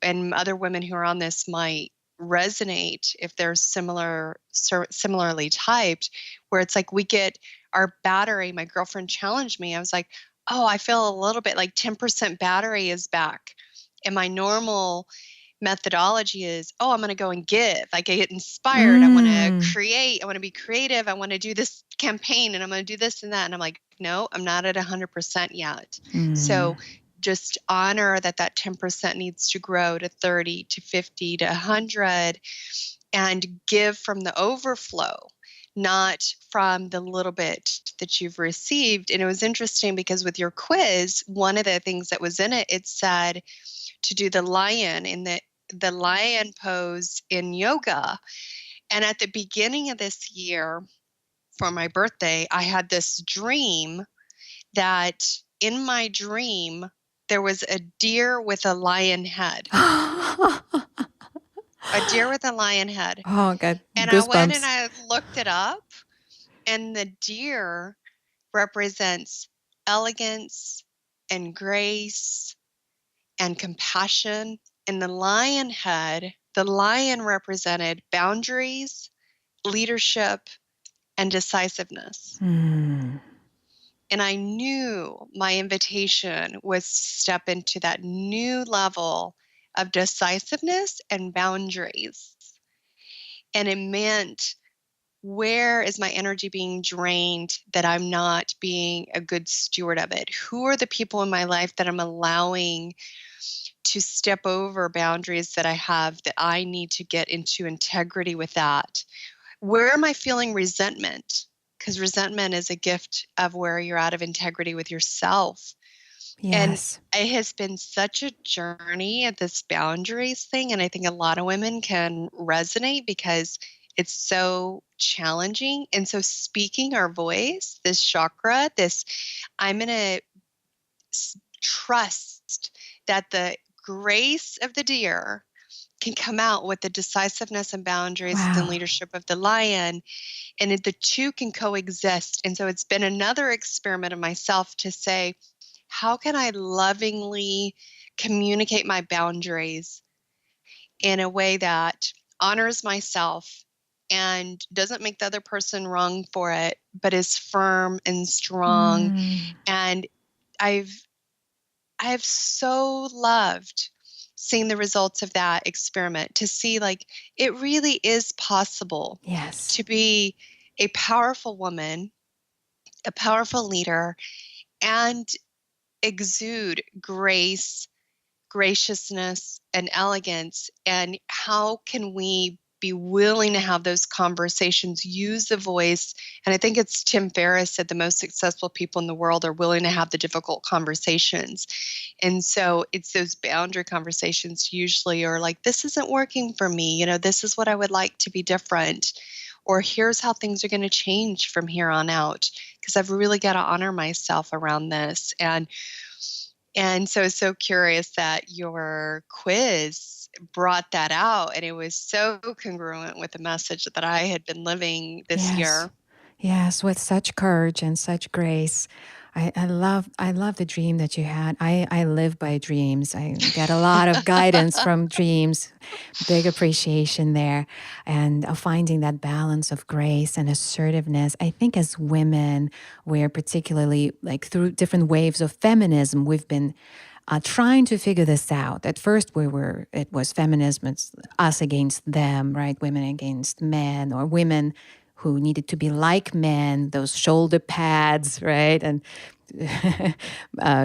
[SPEAKER 2] and other women who are on this might resonate if they're similarly typed, where it's like we get our battery. My girlfriend challenged me. I was like, oh, I feel a little bit like 10% battery is back. And my normal methodology is, oh, I'm going to go and give. Like, I get inspired. I want to create. I want to be creative. I want to do this campaign, and I'm going to do this and that. And I'm like, no, I'm not at 100% yet. So just honor that 10% needs to grow to 30 to 50 to 100, and give from the overflow, not from the little bit that you've received. And it was interesting because with your quiz, one of the things that was in it, it said to do the lion in the lion pose in yoga. And at the beginning of this year, for my birthday, I had this dream that in my dream, there was a deer with a lion head. A deer with a lion head.
[SPEAKER 1] Oh, God,
[SPEAKER 2] And I went and
[SPEAKER 1] goosebumps.
[SPEAKER 2] I looked it up, and the deer represents elegance and grace and compassion. And the lion represented boundaries, leadership, and decisiveness. And And I knew my invitation was to step into that new level of decisiveness and boundaries. And it meant, where is my energy being drained that I'm not being a good steward of it? Who are the people in my life that I'm allowing to step over boundaries that I have, that I need to get into integrity with that? Where am I feeling resentment? Because resentment is a gift of where you're out of integrity with yourself. And
[SPEAKER 1] Yes.
[SPEAKER 2] it has been such a journey at this boundaries thing. And I think a lot of women can resonate because it's so challenging. And so speaking our voice, this chakra, I'm going to trust that the grace of the deer can come out with the decisiveness and boundaries and
[SPEAKER 1] Wow.
[SPEAKER 2] leadership of the lion, and the two can coexist. And so it's been another experiment of myself to say, how can I lovingly communicate my boundaries in a way that honors myself and doesn't make the other person wrong for it, but is firm and strong?
[SPEAKER 1] Mm.
[SPEAKER 2] And I've so loved seeing the results of that experiment, to see like it really is possible
[SPEAKER 1] Yes.
[SPEAKER 2] to be a powerful woman, a powerful leader, and exude grace, graciousness, and elegance. And how can we be willing to have those conversations, use the voice? And I think it's Tim Ferriss said the most successful people in the world are willing to have the difficult conversations. And so it's those boundary conversations usually are like, this isn't working for me. This is what I would like to be different. Or here's how things are going to change from here on out, because I've really got to honor myself around this. And so curious that your quiz brought that out, and it was so congruent with the message that I had been living this
[SPEAKER 1] Yes.
[SPEAKER 2] year.
[SPEAKER 1] Yes, with such courage and such grace. I love the dream that you had. I live by dreams. I get a lot of guidance from dreams. Big appreciation there. And finding that balance of grace and assertiveness. I think as women, we're particularly like through different waves of feminism, we've been trying to figure this out. At first, it was feminism, it's us against them, right? Women against men, or women who needed to be like men, those shoulder pads, right? And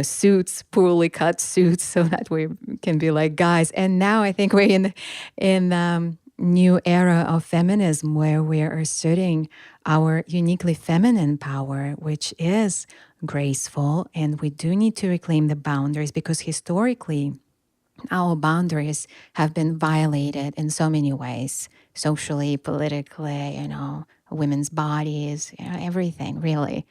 [SPEAKER 1] suits, poorly cut suits, so that we can be like guys. And now I think we're in new era of feminism where we're asserting our uniquely feminine power, which is graceful. And we do need to reclaim the boundaries, because historically, our boundaries have been violated in so many ways, socially, politically, women's bodies, everything really.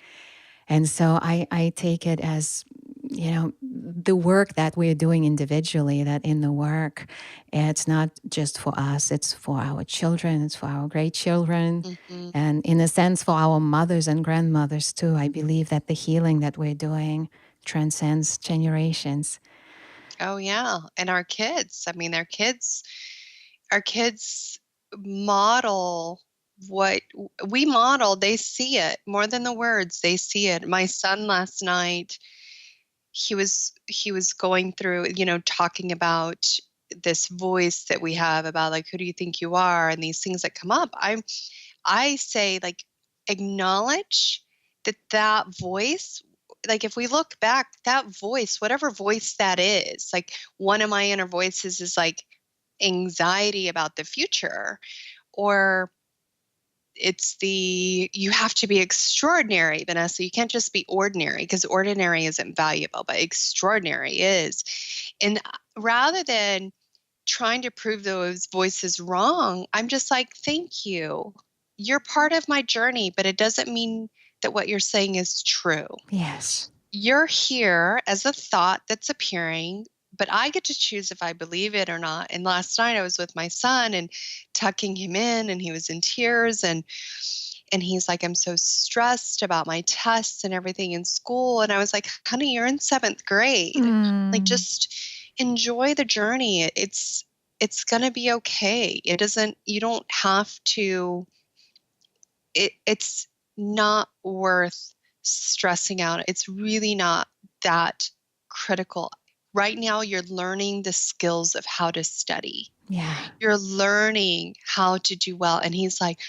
[SPEAKER 1] And so I take it as, the work that we're doing individually, that in the work, it's not just for us, it's for our children, it's for our great children.
[SPEAKER 2] Mm-hmm.
[SPEAKER 1] And in a sense, for our mothers and grandmothers too. I believe that the healing that we're doing transcends generations.
[SPEAKER 2] Oh yeah, and our kids. I mean, our kids model what we model. They see it more than the words. They see it. My son last night, he was going through, talking about this voice that we have about like, who do you think you are, and these things that come up. I say, like, acknowledge that voice. Like, if we look back, that voice, whatever voice that is, like, one of my inner voices is like anxiety about the future, or you have to be extraordinary, Vanessa. You can't just be ordinary, because ordinary isn't valuable, but extraordinary is. And rather than trying to prove those voices wrong, I'm just like, thank you. You're part of my journey, but it doesn't mean that what you're saying is true.
[SPEAKER 1] Yes.
[SPEAKER 2] You're here as a thought that's appearing, but I get to choose if I believe it or not. And last night I was with my son and tucking him in, and he was in tears, and he's like, I'm so stressed about my tests and everything in school. And I was like, honey, you're in 7th grade. Like,
[SPEAKER 1] Mm.
[SPEAKER 2] just enjoy the journey. It's going to be okay. You don't have to, it's not worth stressing out. It's really not that critical. Right now, you're learning the skills of how to study.
[SPEAKER 1] Yeah.
[SPEAKER 2] You're learning how to do well. And he's like,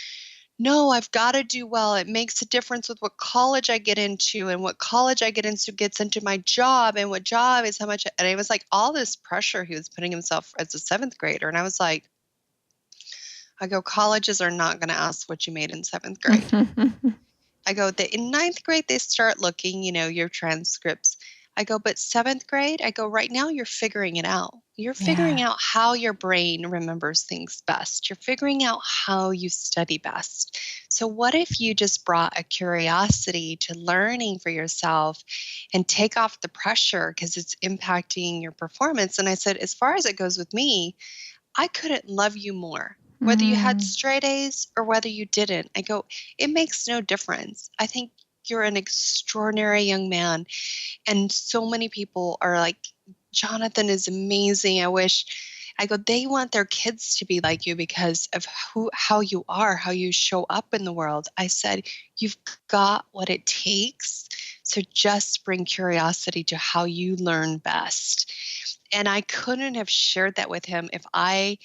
[SPEAKER 2] no, I've got to do well. It makes a difference with what college I get into, and what college I get into gets into my job, and what job is how much. And it was like all this pressure he was putting himself as a 7th grader. And I was like, I go, colleges are not going to ask what you made in 7th grade. I go, in 9th grade, they start looking, your transcripts. I go, but 7th grade, I go, right now you're figuring it out. You're figuring out how your brain remembers things best. You're figuring out how you study best. So what if you just brought a curiosity to learning for yourself and take off the pressure because it's impacting your performance? And I said, as far as it goes with me, I couldn't love you more. Whether you had straight A's or whether you didn't. I go, it makes no difference. I think you're an extraordinary young man. And so many people are like, Jonathan is amazing. I go, they want their kids to be like you because of how you are, how you show up in the world. I said, you've got what it takes. So just bring curiosity to how you learn best. And I couldn't have shared that with him if I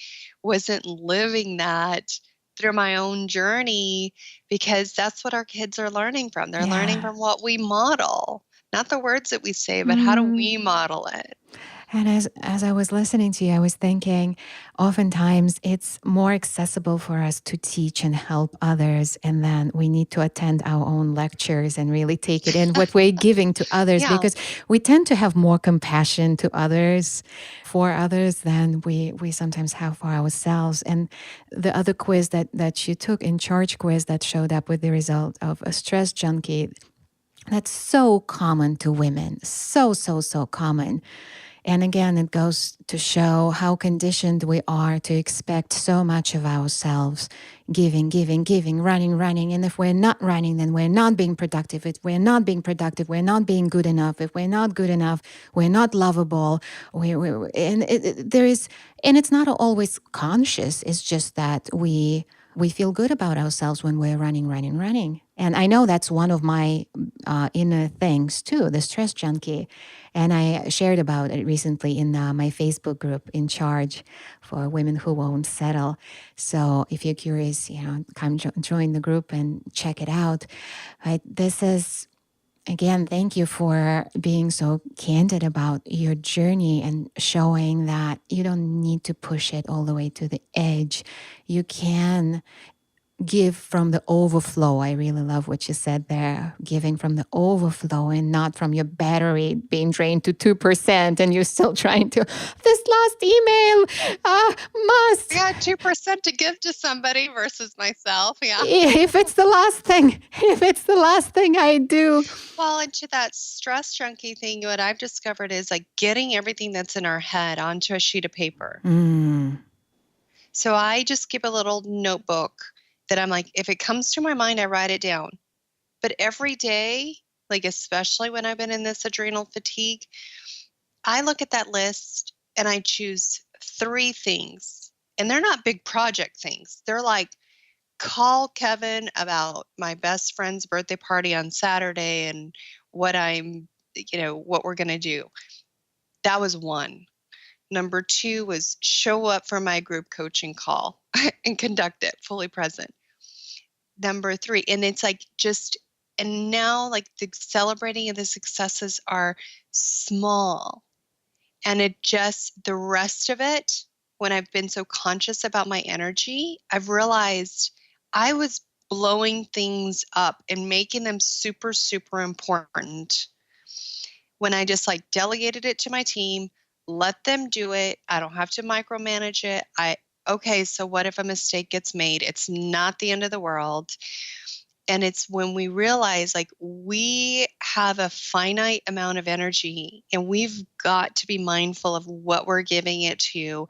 [SPEAKER 2] wasn't living that through my own journey, because that's what our kids are learning from. They're learning from what we model, not the words that we say, but how do we model it?
[SPEAKER 1] And as I was listening to you, I was thinking, oftentimes it's more accessible for us to teach and help others, and then we need to attend our own lectures and really take it in what we're giving to others, because we tend to have more compassion to others, for others, than we sometimes have for ourselves. And the other quiz that you took, in charge quiz, that showed up with the result of a stress junkie, that's so common to women, so common. And again, it goes to show how conditioned we are to expect so much of ourselves, giving, running. And if we're not running, then we're not being productive. If we're not being productive, we're not being good enough. If we're not good enough, we're not lovable. And it's not always conscious. It's just that we feel good about ourselves when we're running. And I know that's one of my inner things too, the stress junkie. And I shared about it recently in my Facebook group, In Charge, for women who won't settle. So if you're curious, come join the group and check it out. This is, again, thank you for being so candid about your journey and showing that you don't need to push it all the way to the edge. You can give from the overflow. I really love what you said there, giving from the overflow and not from your battery being drained to 2% and you're still trying to, this last email, must.
[SPEAKER 2] Yeah, 2% to give to somebody versus myself. Yeah.
[SPEAKER 1] If it's the last thing I do.
[SPEAKER 2] Well, and to that stress junkie thing, what I've discovered is like getting everything that's in our head onto a sheet of paper. So I just keep a little notebook that I'm like, if it comes to my mind, I write it down. But every day, like especially when I've been in this adrenal fatigue, I look at that list and I choose 3 things. And they're not big project things. They're like, call Kevin about my best friend's birthday party on Saturday and what we're going to do. That was 1. Number 2 was show up for my group coaching call and conduct it fully present. Number 3, and it's like and now like the celebrating of the successes are small. And the rest of it, when I've been so conscious about my energy, I've realized I was blowing things up and making them super, super important when I just like delegated it to my team, let them do it. I don't have to micromanage it. Okay, so what if a mistake gets made? It's not the end of the world. And it's when we realize like we have a finite amount of energy and we've got to be mindful of what we're giving it to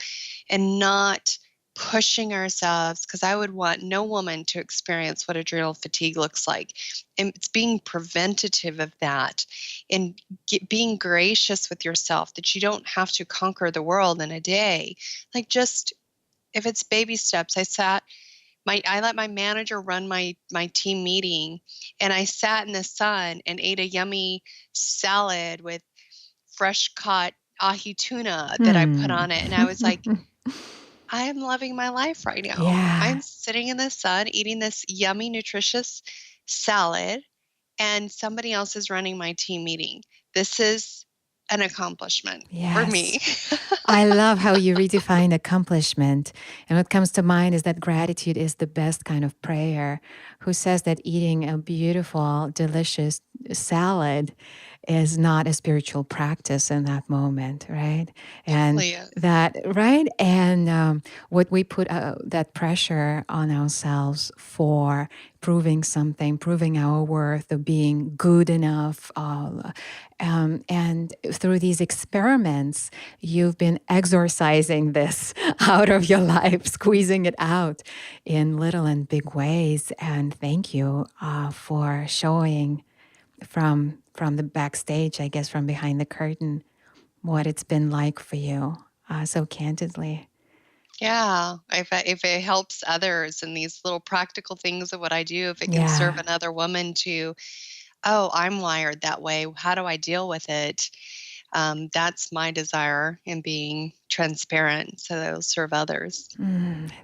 [SPEAKER 2] and not pushing ourselves, because I would want no woman to experience what adrenal fatigue looks like. And it's being preventative of that and being gracious with yourself that you don't have to conquer the world in a day. Like just, if it's baby steps, I sat I let my manager run my team meeting, and I sat in the sun and ate a yummy salad with fresh caught ahi tuna that I put
[SPEAKER 1] Hmm.
[SPEAKER 2] on it, and I was like, I am loving my life right now.
[SPEAKER 1] Yeah.
[SPEAKER 2] I'm sitting in the sun eating this yummy, nutritious salad, and somebody else is running my team meeting. This is an accomplishment for
[SPEAKER 1] Yes.
[SPEAKER 2] me.
[SPEAKER 1] I love how you redefine accomplishment. And what comes to mind is that gratitude is the best kind of prayer. Who says that eating a beautiful, delicious salad is not a spiritual practice in that moment, right? And
[SPEAKER 2] Totally is.
[SPEAKER 1] that, right? And what we put that pressure on ourselves for proving something, proving our worth, of being good enough. And through these experiments, you've been exorcising this out of your life, squeezing it out in little and big ways. And thank you for showing from the backstage, I guess, from behind the curtain, what it's been like for you so candidly.
[SPEAKER 2] Yeah, if it helps others and these little practical things of what I do, if it can serve
[SPEAKER 1] Yeah.
[SPEAKER 2] another woman to, oh, I'm wired that way. How do I deal with it? That's my desire in being transparent so that it'll serve others.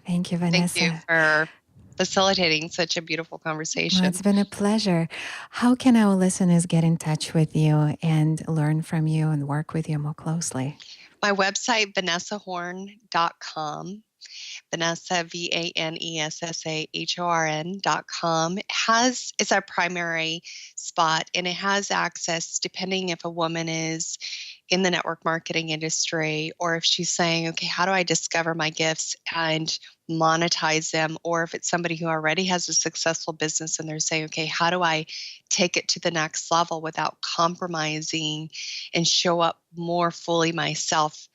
[SPEAKER 1] Thank you,
[SPEAKER 2] Thank you
[SPEAKER 1] Vanessa.
[SPEAKER 2] for facilitating such a beautiful
[SPEAKER 1] Well, it's
[SPEAKER 2] conversation.
[SPEAKER 1] been a pleasure. How can our listeners get in touch with you and learn from you and work with you more closely?
[SPEAKER 2] My website, vanessahorn.com. Vanessa, VANESSAHORN.com is our primary spot, and it has access depending if a woman is in the network marketing industry or if she's saying, okay, how do I discover my gifts and monetize them? Or if it's somebody who already has a successful business and they're saying, okay, how do I take it to the next level without compromising and show up more fully myself?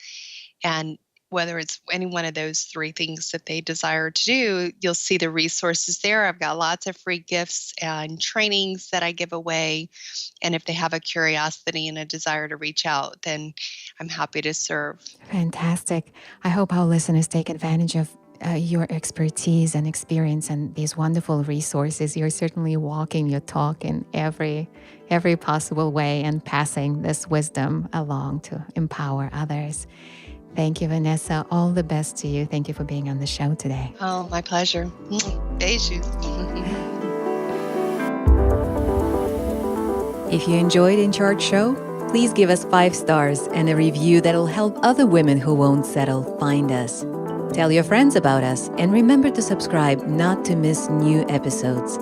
[SPEAKER 2] And whether it's any one of those three things that they desire to do, you'll see the resources there. I've got lots of free gifts and trainings that I give away. And if they have a curiosity and a desire to reach out, then I'm happy to serve.
[SPEAKER 1] Fantastic. I hope our listeners take advantage of your expertise and experience and these wonderful resources. You're certainly walking your talk in every possible way and passing this wisdom along to empower others. Thank you, Vanessa. All the best to you. Thank you for being on the show today.
[SPEAKER 2] Oh, my pleasure. Beijos.
[SPEAKER 1] If you enjoyed In Charge Show, please give us 5 stars and a review that'll help other women who won't settle find us. Tell your friends about us and remember to subscribe not to miss new episodes.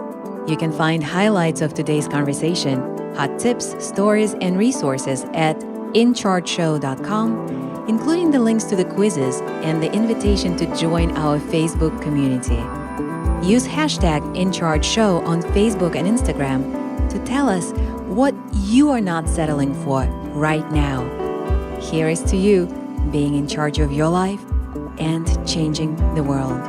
[SPEAKER 1] You can find highlights of today's conversation, hot tips, stories, and resources at inchargeshow.com, including the links to the quizzes and the invitation to join our Facebook community. Use hashtag InChargeShow on Facebook and Instagram to tell us what you are not settling for right now. Here is to you being in charge of your life and changing the world.